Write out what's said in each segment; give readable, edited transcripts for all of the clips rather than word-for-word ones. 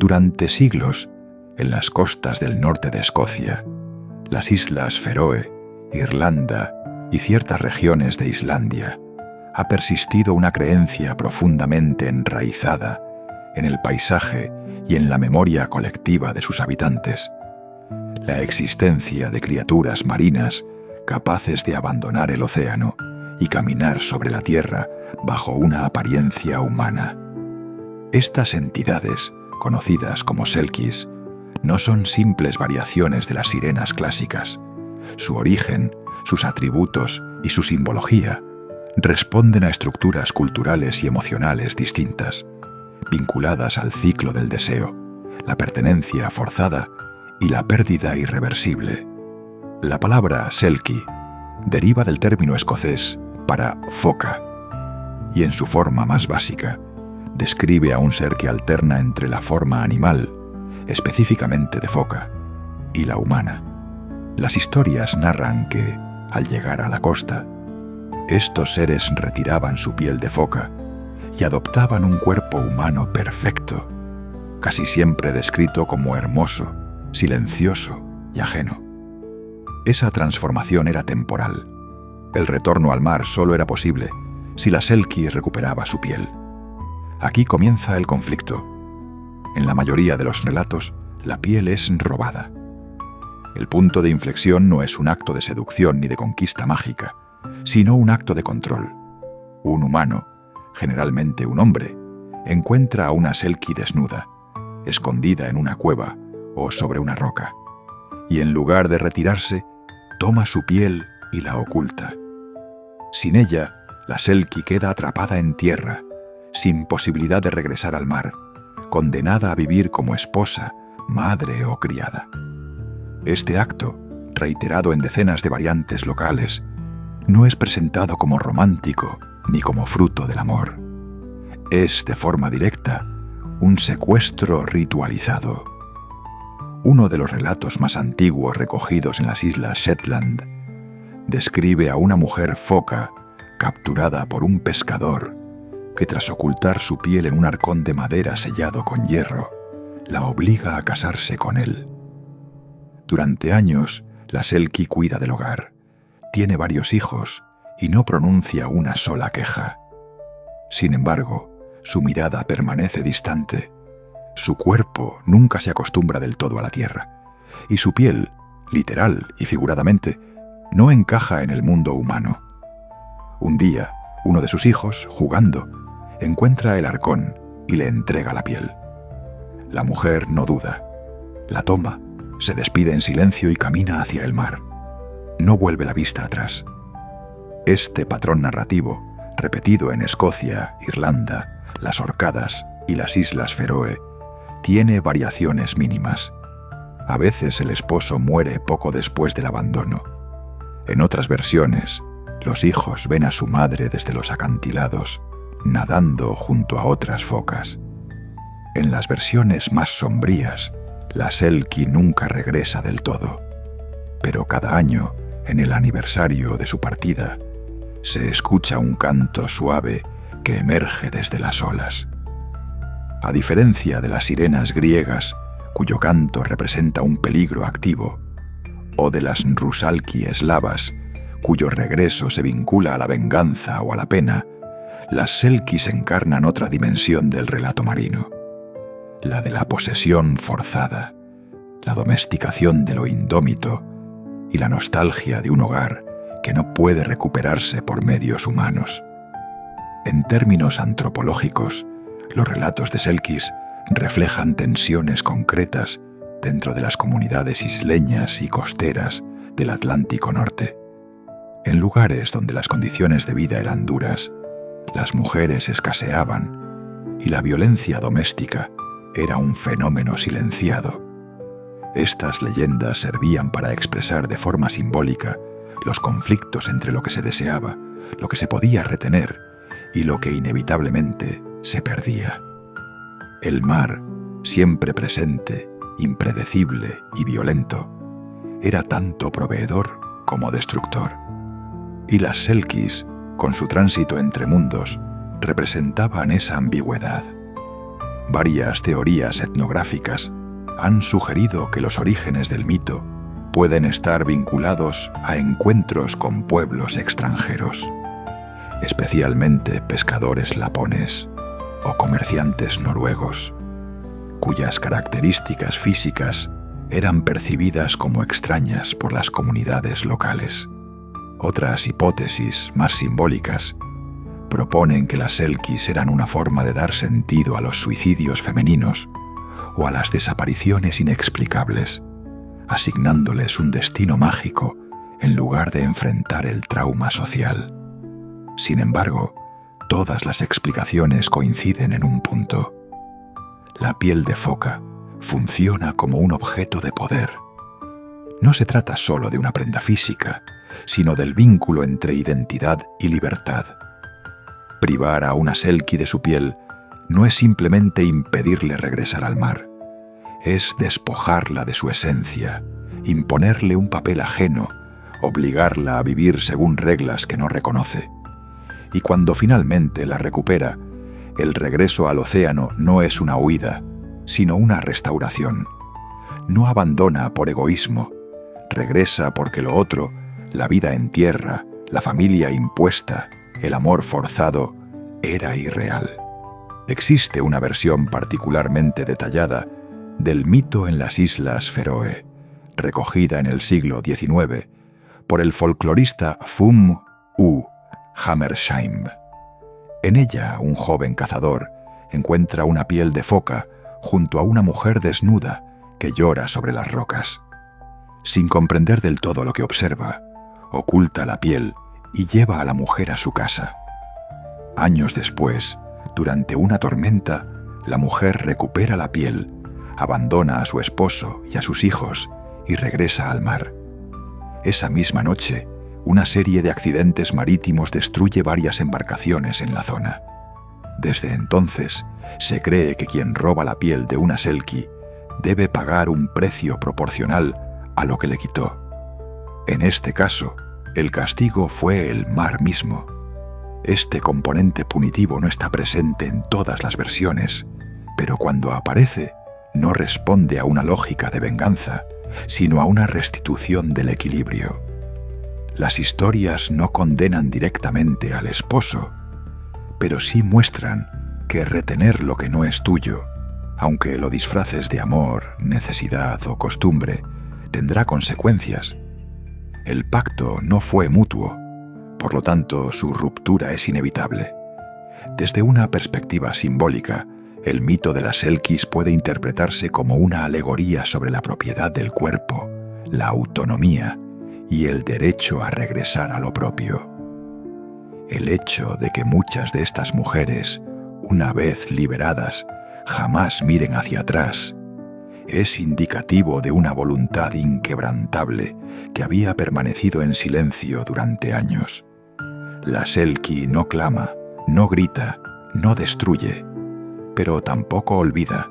Durante siglos, en las costas del norte de Escocia, las islas Feroe, Irlanda y ciertas regiones de Islandia, ha persistido una creencia profundamente enraizada en el paisaje y en la memoria colectiva de sus habitantes: la existencia de criaturas marinas capaces de abandonar el océano y caminar sobre la tierra bajo una apariencia humana. Estas entidades, conocidas como selkies, no son simples variaciones de las sirenas clásicas. Su origen, sus atributos y su simbología responden a estructuras culturales y emocionales distintas, vinculadas al ciclo del deseo, la pertenencia forzada y la pérdida irreversible. La palabra selkie deriva del término escocés para foca, y en su forma más básica describe a un ser que alterna entre la forma animal, específicamente de foca, y la humana. Las historias narran que, al llegar a la costa, estos seres retiraban su piel de foca y adoptaban un cuerpo humano perfecto, casi siempre descrito como hermoso, silencioso y ajeno. Esa transformación era temporal. El retorno al mar solo era posible si la selkie recuperaba su piel. Aquí comienza el conflicto. En la mayoría de los relatos, la piel es robada. El punto de inflexión no es un acto de seducción ni de conquista mágica, sino un acto de control. Un humano, generalmente un hombre, encuentra a una selkie desnuda, escondida en una cueva o sobre una roca, y en lugar de retirarse, toma su piel y la oculta. Sin ella, la selkie queda atrapada en tierra, sin posibilidad de regresar al mar, condenada a vivir como esposa, madre o criada. Este acto, reiterado en decenas de variantes locales, no es presentado como romántico ni como fruto del amor. Es, de forma directa, un secuestro ritualizado. Uno de los relatos más antiguos recogidos en las islas Shetland describe a una mujer foca capturada por un pescador que, tras ocultar su piel en un arcón de madera sellado con hierro, la obliga a casarse con él. Durante años, la selkie cuida del hogar, tiene varios hijos y no pronuncia una sola queja. Sin embargo, su mirada permanece distante, su cuerpo nunca se acostumbra del todo a la tierra, y su piel, literal y figuradamente, no encaja en el mundo humano. Un día, uno de sus hijos, jugando, encuentra el arcón y le entrega la piel. La mujer no duda, la toma, se despide en silencio y camina hacia el mar. No vuelve la vista atrás. Este patrón narrativo, repetido en Escocia, Irlanda, las Orcadas y las Islas Feroe, tiene variaciones mínimas. A veces el esposo muere poco después del abandono. En otras versiones, los hijos ven a su madre desde los acantilados, nadando junto a otras focas. En las versiones más sombrías, la selkie nunca regresa del todo, pero cada año, en el aniversario de su partida, se escucha un canto suave que emerge desde las olas. A diferencia de las sirenas griegas, cuyo canto representa un peligro activo, o de las rusalki eslavas, cuyo regreso se vincula a la venganza o a la pena, las selkies encarnan otra dimensión del relato marino, la de la posesión forzada, la domesticación de lo indómito y la nostalgia de un hogar que no puede recuperarse por medios humanos. En términos antropológicos, los relatos de selkies reflejan tensiones concretas dentro de las comunidades isleñas y costeras del Atlántico Norte. En lugares donde las condiciones de vida eran duras, las mujeres escaseaban y la violencia doméstica era un fenómeno silenciado. Estas leyendas servían para expresar de forma simbólica los conflictos entre lo que se deseaba, lo que se podía retener y lo que inevitablemente se perdía. El mar, siempre presente, impredecible y violento, era tanto proveedor como destructor. Y las selkies, con su tránsito entre mundos, representaban esa ambigüedad. Varias teorías etnográficas han sugerido que los orígenes del mito pueden estar vinculados a encuentros con pueblos extranjeros, especialmente pescadores lapones o comerciantes noruegos, cuyas características físicas eran percibidas como extrañas por las comunidades locales. Otras hipótesis más simbólicas proponen que las selkis eran una forma de dar sentido a los suicidios femeninos o a las desapariciones inexplicables, asignándoles un destino mágico en lugar de enfrentar el trauma social. Sin embargo, todas las explicaciones coinciden en un punto. La piel de foca funciona como un objeto de poder. No se trata solo de una prenda física, sino del vínculo entre identidad y libertad. Privar a una selkie de su piel no es simplemente impedirle regresar al mar, es despojarla de su esencia, imponerle un papel ajeno, obligarla a vivir según reglas que no reconoce. Y cuando finalmente la recupera, el regreso al océano no es una huida, sino una restauración. No abandona por egoísmo, regresa porque lo otro, la vida en tierra, la familia impuesta, el amor forzado, era irreal. Existe una versión particularmente detallada del mito en las Islas Feroe, recogida en el siglo XIX por el folclorista Fum U. Hammershaimb. En ella, un joven cazador encuentra una piel de foca junto a una mujer desnuda que llora sobre las rocas. Sin comprender del todo lo que observa, oculta la piel y lleva a la mujer a su casa. Años después, durante una tormenta, la mujer recupera la piel, abandona a su esposo y a sus hijos y regresa al mar. Esa misma noche, una serie de accidentes marítimos destruye varias embarcaciones en la zona. Desde entonces, se cree que quien roba la piel de una selkie debe pagar un precio proporcional a lo que le quitó. En este caso, el castigo fue el mar mismo. Este componente punitivo no está presente en todas las versiones, pero cuando aparece, no responde a una lógica de venganza, sino a una restitución del equilibrio. Las historias no condenan directamente al esposo, pero sí muestran que retener lo que no es tuyo, aunque lo disfraces de amor, necesidad o costumbre, tendrá consecuencias. El pacto no fue mutuo, por lo tanto su ruptura es inevitable. Desde una perspectiva simbólica, el mito de las selkies puede interpretarse como una alegoría sobre la propiedad del cuerpo, la autonomía y el derecho a regresar a lo propio. El hecho de que muchas de estas mujeres, una vez liberadas, jamás miren hacia atrás, es indicativo de una voluntad inquebrantable que había permanecido en silencio durante años. La selkie no clama, no grita, no destruye, pero tampoco olvida.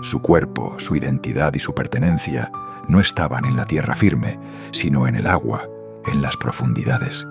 Su cuerpo, su identidad y su pertenencia no estaban en la tierra firme, sino en el agua, en las profundidades,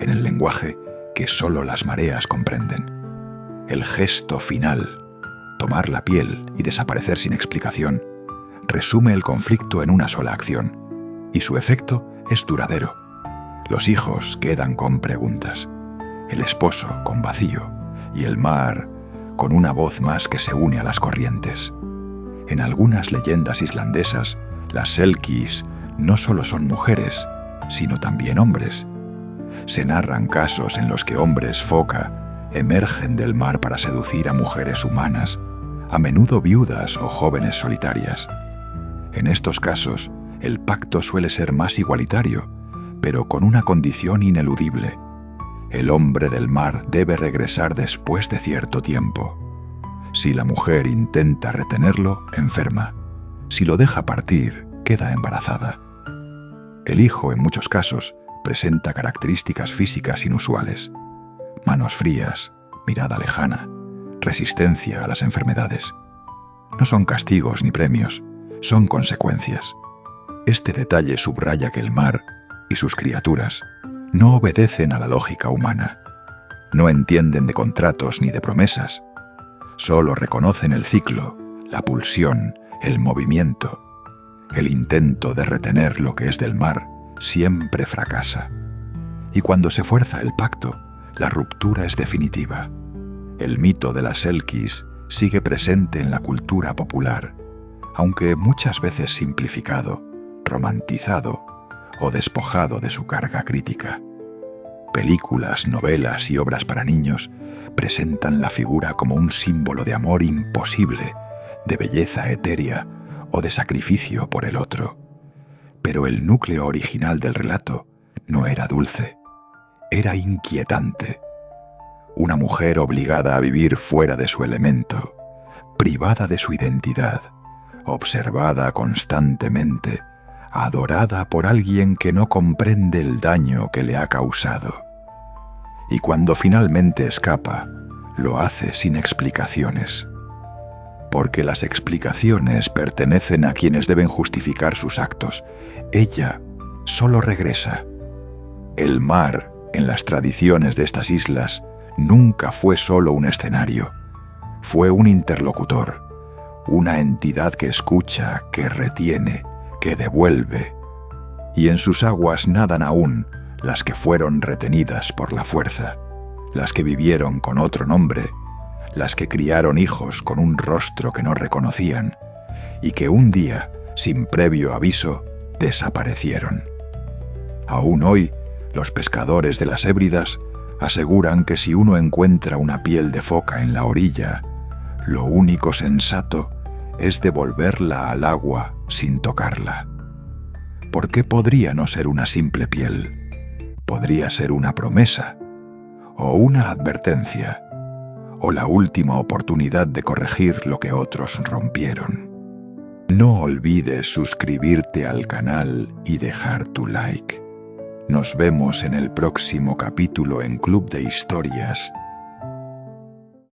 en el lenguaje que solo las mareas comprenden. El gesto final, tomar la piel y desaparecer sin explicación, resume el conflicto en una sola acción, y su efecto es duradero. Los hijos quedan con preguntas, el esposo con vacío y el mar con una voz más que se une a las corrientes. En algunas leyendas islandesas, las selkies no solo son mujeres, sino también hombres. Se narran casos en los que hombres foca emergen del mar para seducir a mujeres humanas, a menudo viudas o jóvenes solitarias. En estos casos, el pacto suele ser más igualitario, pero con una condición ineludible. El hombre del mar debe regresar después de cierto tiempo. Si la mujer intenta retenerlo, enferma. Si lo deja partir, queda embarazada. El hijo, en muchos casos, presenta características físicas inusuales: manos frías, mirada lejana, resistencia a las enfermedades. No son castigos ni premios, son consecuencias. Este detalle subraya que el mar y sus criaturas no obedecen a la lógica humana. No entienden de contratos ni de promesas. Solo reconocen el ciclo, la pulsión, el movimiento. El intento de retener lo que es del mar siempre fracasa. Y cuando se fuerza el pacto, la ruptura es definitiva. El mito de las Selkis sigue presente en la cultura popular, aunque muchas veces simplificado, romantizado o despojado de su carga crítica. Películas, novelas y obras para niños presentan la figura como un símbolo de amor imposible, de belleza etérea o de sacrificio por el otro. Pero el núcleo original del relato no era dulce, era inquietante. Una mujer obligada a vivir fuera de su elemento, privada de su identidad, observada constantemente, adorada por alguien que no comprende el daño que le ha causado. Y cuando finalmente escapa, lo hace sin explicaciones. Porque las explicaciones pertenecen a quienes deben justificar sus actos. Ella solo regresa. El mar, en las tradiciones de estas islas, nunca fue solo un escenario. Fue un interlocutor, una entidad que escucha, que retiene, que devuelve. Y en sus aguas nadan aún las que fueron retenidas por la fuerza, las que vivieron con otro nombre, las que criaron hijos con un rostro que no reconocían y que un día, sin previo aviso, desaparecieron. Aún hoy, los pescadores de las Hébridas aseguran que si uno encuentra una piel de foca en la orilla, lo único sensato es devolverla al agua sin tocarla. ¿Por qué podría no ser una simple piel? Podría ser una promesa, o una advertencia, o la última oportunidad de corregir lo que otros rompieron. No olvides suscribirte al canal y dejar tu like. Nos vemos en el próximo capítulo en Club de Historias